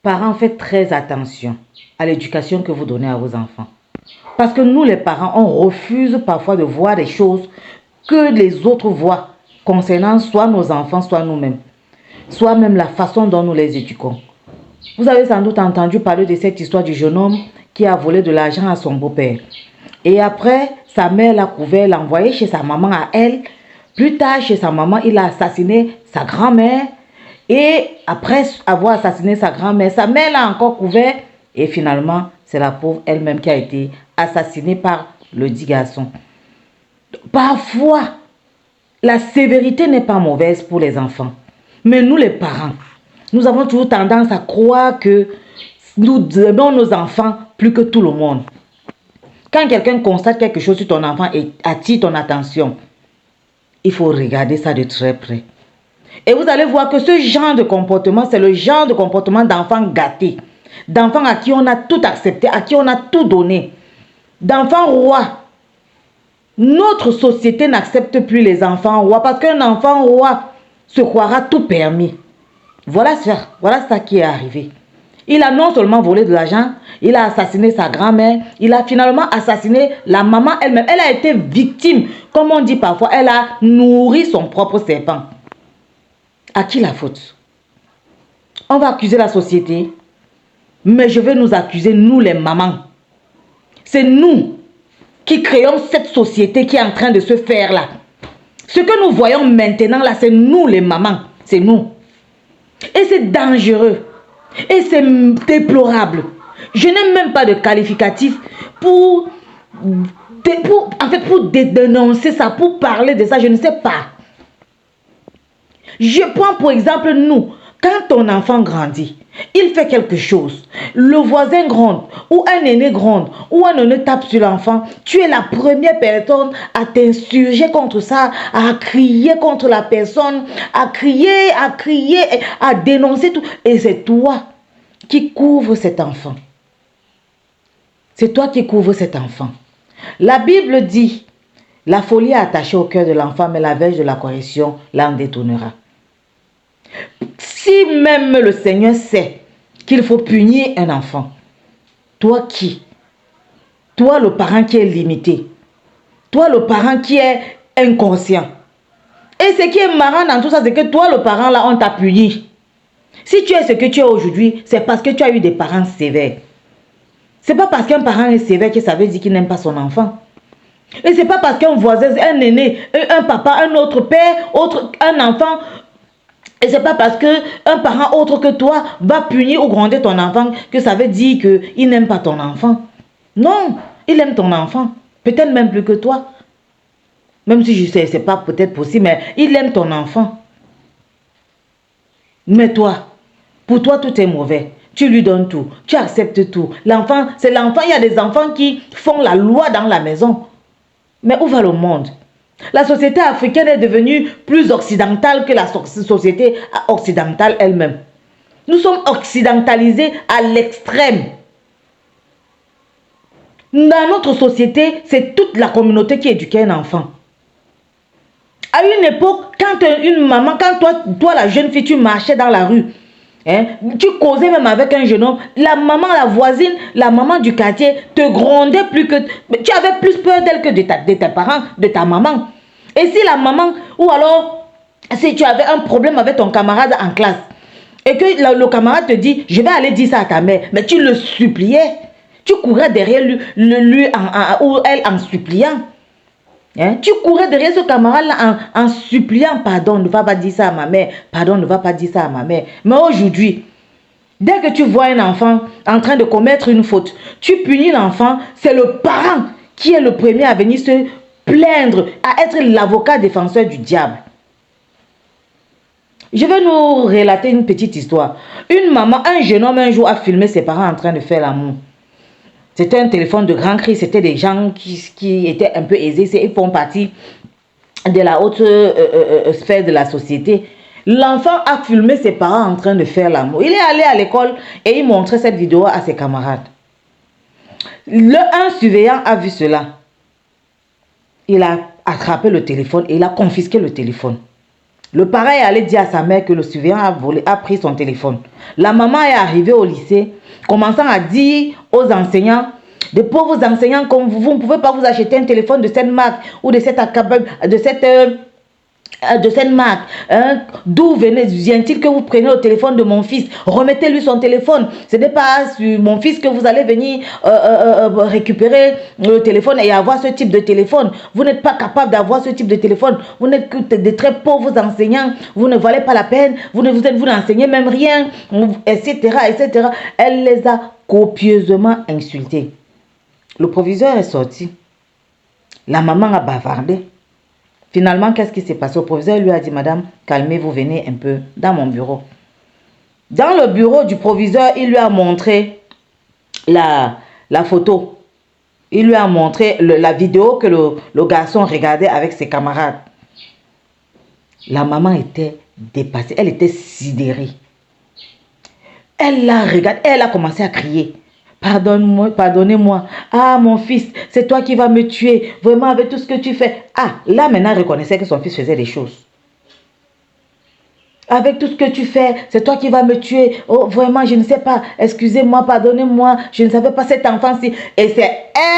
Parents, faites très attention à l'éducation que vous donnez à vos enfants. Parce que nous, les parents, on refuse parfois de voir des choses que les autres voient concernant soit nos enfants, soit nous-mêmes. Soit même la façon dont nous les éduquons. Vous avez sans doute entendu parler de cette histoire du jeune homme qui a volé de l'argent à son beau-père. Et après, sa mère l'a couvert, l'a envoyé chez sa maman à elle. Plus tard, chez sa maman, il a assassiné sa grand-mère. Et après avoir assassiné sa grand-mère, sa mère l'a encore couvert. Et finalement, c'est la pauvre elle-même qui a été assassinée par le dit garçon. Parfois, la sévérité n'est pas mauvaise pour les enfants. Mais nous, les parents, nous avons toujours tendance à croire que nous aimons nos enfants plus que tout le monde. Quand quelqu'un constate quelque chose sur ton enfant et attire ton attention, il faut regarder ça de très près. Et vous allez voir que ce genre de comportement, c'est le genre de comportement d'enfants gâtés. D'enfants à qui on a tout accepté, à qui on a tout donné. D'enfants rois. Notre société n'accepte plus les enfants rois parce qu'un enfant roi se croira tout permis. Voilà ça qui est arrivé. Il a non seulement volé de l'argent, il a assassiné sa grand-mère, il a finalement assassiné la maman elle-même. Elle a été victime, comme on dit parfois, elle a nourri son propre serpent. À qui la faute? On va accuser la société, mais je vais nous accuser, nous les mamans. C'est nous qui créons cette société qui est en train de se faire là. Ce que nous voyons maintenant là, c'est nous les mamans, c'est nous. Et c'est dangereux. Et c'est déplorable. Je n'ai même pas de qualificatif pour dénoncer ça, pour parler de ça, je ne sais pas. Je prends pour exemple nous, quand ton enfant grandit, il fait quelque chose, le voisin gronde, ou un aîné gronde, ou un aîné tape sur l'enfant, tu es la première personne à t'insurger contre ça, à crier contre la personne, à crier, à dénoncer tout. Et c'est toi qui couvre cet enfant. C'est toi qui couvre cet enfant. La Bible dit, la folie est attachée au cœur de l'enfant, mais la verge de la correction l'en détournera. Si même le Seigneur sait qu'il faut punir un enfant, toi qui? Toi le parent qui est limité. Toi le parent qui est inconscient. Et ce qui est marrant dans tout ça, c'est que toi le parent là, on t'a puni. Si tu es ce que tu es aujourd'hui, c'est parce que tu as eu des parents sévères. C'est pas parce qu'un parent est sévère que ça veut dire qu'il n'aime pas son enfant. Et c'est pas parce qu'un voisin, un aîné, un papa, un autre père, un enfant, et c'est pas parce qu'un parent autre que toi va punir ou gronder ton enfant que ça veut dire qu'il n'aime pas ton enfant. Non, il aime ton enfant. Peut-être même plus que toi. Même si je sais, c'est pas peut-être possible, mais il aime ton enfant. Mais toi, pour toi, tout est mauvais. Tu lui donnes tout. Tu acceptes tout. L'enfant, c'est l'enfant. Il y a des enfants qui font la loi dans la maison. Mais où va le monde? La société africaine est devenue plus occidentale que la société occidentale elle-même. Nous sommes occidentalisés à l'extrême. Dans notre société, c'est toute la communauté qui éduquait un enfant. À une époque, quand une maman, quand toi la jeune fille, tu marchais dans la rue, hein, tu causais même avec un jeune homme, la maman, la voisine, la maman du quartier te grondait plus que... Tu avais plus peur d'elle que de tes parents, de ta maman. Et si la maman, ou alors, si tu avais un problème avec ton camarade en classe, et que le camarade te dit, je vais aller dire ça à ta mère, mais tu le suppliais, tu courais derrière lui ou elle en suppliant. Hein? Tu courais derrière ce camarade-là en suppliant, pardon, ne va pas dire ça à ma mère, pardon, ne va pas dire ça à ma mère. Mais aujourd'hui, dès que tu vois un enfant en train de commettre une faute, tu punis l'enfant, c'est le parent qui est le premier à venir se plaindre, à être l'avocat défenseur du diable. Je vais nous relater une petite histoire. Une maman, un jeune homme un jour a filmé ses parents en train de faire l'amour. C'était un téléphone de grand cri, c'était des gens qui étaient un peu aisés, ils font partie de la haute sphère de la société. L'enfant a filmé ses parents en train de faire l'amour. Il est allé à l'école et il montrait cette vidéo à ses camarades. Un surveillant a vu cela. Il a attrapé le téléphone et il a confisqué le téléphone. Le parent est allé dire à sa mère que le surveillant a pris son téléphone. La maman est arrivée au lycée, commençant à dire aux enseignants, des pauvres enseignants comme vous ne pouvez pas vous acheter un téléphone de cette marque ou de cette marque. Hein? D'où vient-il que vous prenez le téléphone de mon fils? Remettez-lui son téléphone. Ce n'est pas sur mon fils que vous allez venir récupérer le téléphone et avoir ce type de téléphone. Vous n'êtes pas capable d'avoir ce type de téléphone. Vous n'êtes que de très pauvres enseignants. Vous ne valez pas la peine. Vous n'enseignez même rien, etc., etc. Elle les a copieusement insultés. Le proviseur est sorti. La maman a bavardé. Finalement, qu'est-ce qui s'est passé? Le proviseur lui a dit, madame, calmez-vous, venez un peu dans mon bureau. Dans le bureau du proviseur, il lui a montré la photo. Il lui a montré la vidéo que le garçon regardait avec ses camarades. La maman était dépassée, elle était sidérée. Elle l'a regardé, elle a commencé à crier. Pardonne-moi, pardonnez-moi. Ah, mon fils, c'est toi qui vas me tuer. Vraiment, avec tout ce que tu fais. Ah, là, maintenant, elle reconnaissait que son fils faisait des choses. Avec tout ce que tu fais, c'est toi qui vas me tuer. Oh, vraiment, je ne sais pas. Excusez-moi, pardonnez-moi. Je ne savais pas cet enfant-ci. Et c'est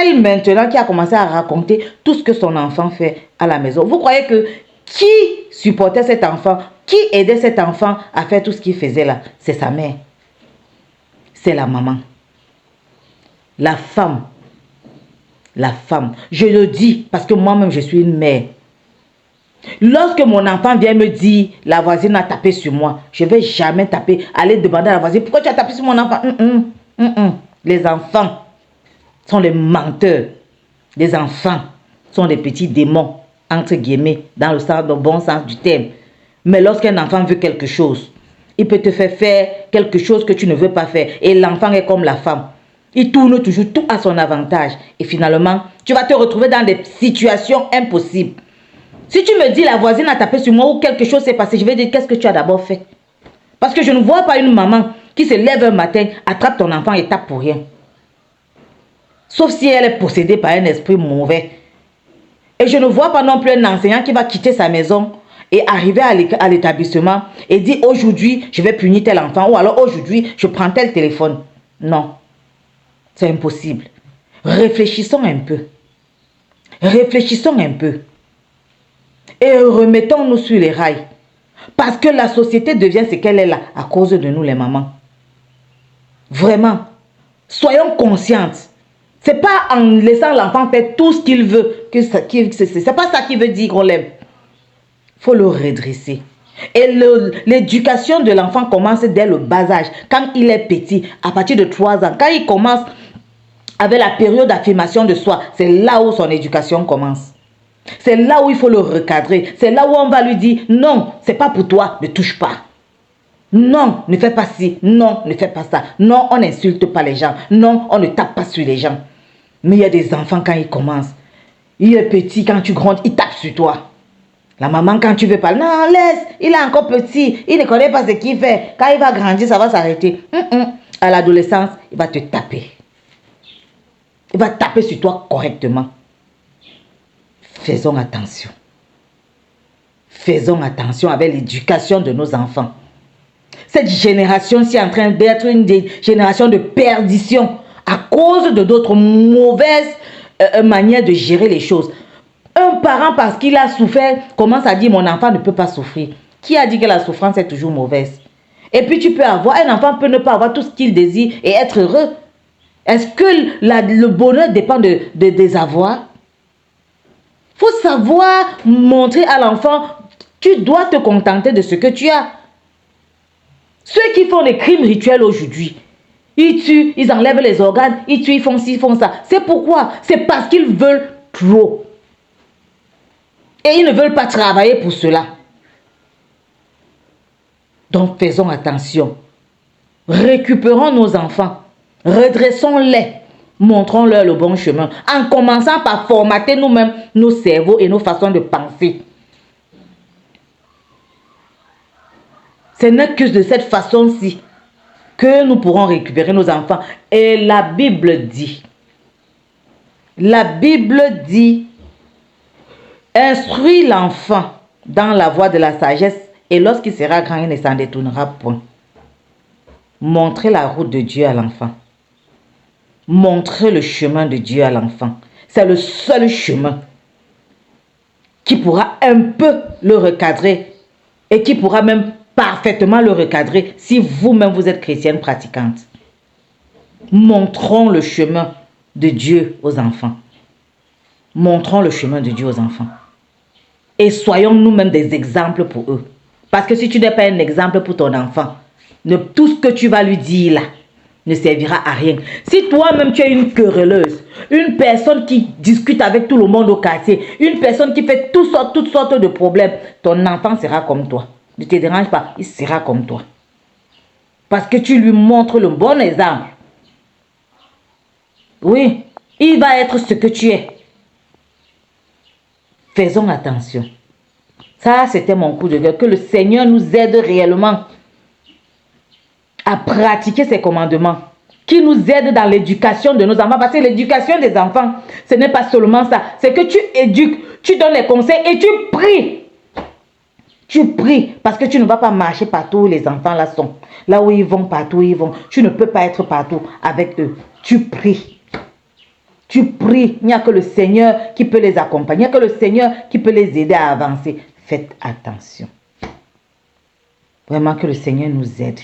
elle, maintenant, qui a commencé à raconter tout ce que son enfant fait à la maison. Vous croyez que qui supportait cet enfant, qui aidait cet enfant à faire tout ce qu'il faisait là? C'est sa mère. C'est la maman. La femme, je le dis parce que moi-même je suis une mère. Lorsque mon enfant vient me dire, la voisine a tapé sur moi, je ne vais jamais taper, aller demander à la voisine, pourquoi tu as tapé sur mon enfant? Les enfants sont les menteurs. Les enfants sont des petits démons, entre guillemets, dans le bon sens du terme. Mais lorsqu'un enfant veut quelque chose, il peut te faire quelque chose que tu ne veux pas faire. Et l'enfant est comme la femme. Il tourne toujours tout à son avantage. Et finalement, tu vas te retrouver dans des situations impossibles. Si tu me dis la voisine a tapé sur moi ou quelque chose s'est passé, je vais dire qu'est-ce que tu as d'abord fait? Parce que je ne vois pas une maman qui se lève un matin, attrape ton enfant et tape pour rien. Sauf si elle est possédée par un esprit mauvais. Et je ne vois pas non plus un enseignant qui va quitter sa maison et arriver à l'établissement et dire aujourd'hui je vais punir tel enfant ou alors aujourd'hui je prends tel téléphone. Non. C'est impossible. Réfléchissons un peu. Réfléchissons un peu. Et remettons-nous sur les rails. Parce que la société devient ce qu'elle est là à cause de nous les mamans. Vraiment. Soyons conscientes. Ce n'est pas en laissant l'enfant faire tout ce qu'il veut. C'est pas ça qui veut dire qu'on l'aime. Il faut le redresser. Et l'éducation de l'enfant commence dès le bas âge. Quand il est petit, à partir de 3 ans. Quand il commence avec la période d'affirmation de soi, c'est là où son éducation commence. C'est là où il faut le recadrer. C'est là où on va lui dire, non, c'est pas pour toi, ne touche pas. Non, ne fais pas ci. Non, ne fais pas ça. Non, on n'insulte pas les gens. Non, on ne tape pas sur les gens. Mais il y a des enfants quand ils commencent. Il est petit, quand tu grondes, il tape sur toi. La maman, quand tu veux pas, non, laisse, il est encore petit, il ne connaît pas ce qu'il fait. Quand il va grandir, ça va s'arrêter. À l'adolescence, il va te taper. Il va taper sur toi correctement. Faisons attention. Faisons attention avec l'éducation de nos enfants. Cette génération-ci est en train d'être une génération de perdition à cause de d'autres mauvaises manières de gérer les choses. Un parent, parce qu'il a souffert, commence à dire mon enfant ne peut pas souffrir. Qui a dit que la souffrance est toujours mauvaise? Et puis tu peux avoir, un enfant peut ne pas avoir tout ce qu'il désire et être heureux. Est-ce que le bonheur dépend des avoirs? Il faut savoir montrer à l'enfant, tu dois te contenter de ce que tu as. Ceux qui font des crimes rituels aujourd'hui, ils tuent, ils enlèvent les organes, ils tuent, ils font ci, ils font ça. C'est pourquoi? C'est parce qu'ils veulent trop. Et ils ne veulent pas travailler pour cela. Donc faisons attention. Récupérons nos enfants. Redressons-les. Montrons-leur le bon chemin. En commençant par formater nous-mêmes nos cerveaux et nos façons de penser. Ce n'est que de cette façon-ci que nous pourrons récupérer nos enfants. Et la Bible dit, instruis l'enfant dans la voie de la sagesse Et lorsqu'il sera grand, il ne s'en détournera point. Montrez la route de Dieu à l'enfant. Montrez le chemin de Dieu à l'enfant. C'est le seul chemin qui pourra un peu le recadrer et qui pourra même parfaitement le recadrer si vous-même vous êtes chrétienne pratiquante. Montrons le chemin de Dieu aux enfants. Montrons le chemin de Dieu aux enfants. Et soyons nous-mêmes des exemples pour eux. Parce que si tu n'es pas un exemple pour ton enfant, tout ce que tu vas lui dire là ne servira à rien. Si toi-même tu es une querelleuse, une personne qui discute avec tout le monde au quartier, une personne qui fait toutes sortes de problèmes, ton enfant sera comme toi. Ne te dérange pas, il sera comme toi. Parce que tu lui montres le bon exemple. Oui, il va être ce que tu es. Faisons attention. Ça, c'était mon coup de gueule. Que le Seigneur nous aide réellement à pratiquer ses commandements. Qui nous aide dans l'éducation de nos enfants. Parce que l'éducation des enfants, ce n'est pas seulement ça. C'est que tu éduques, tu donnes les conseils et tu pries. Tu pries parce que tu ne vas pas marcher partout où les enfants là sont. Là où ils vont, partout où ils vont. Tu ne peux pas être partout avec eux. Tu pries. Tu pries. Il n'y a que le Seigneur qui peut les accompagner. Il n'y a que le Seigneur qui peut les aider à avancer. Faites attention. Vraiment que le Seigneur nous aide.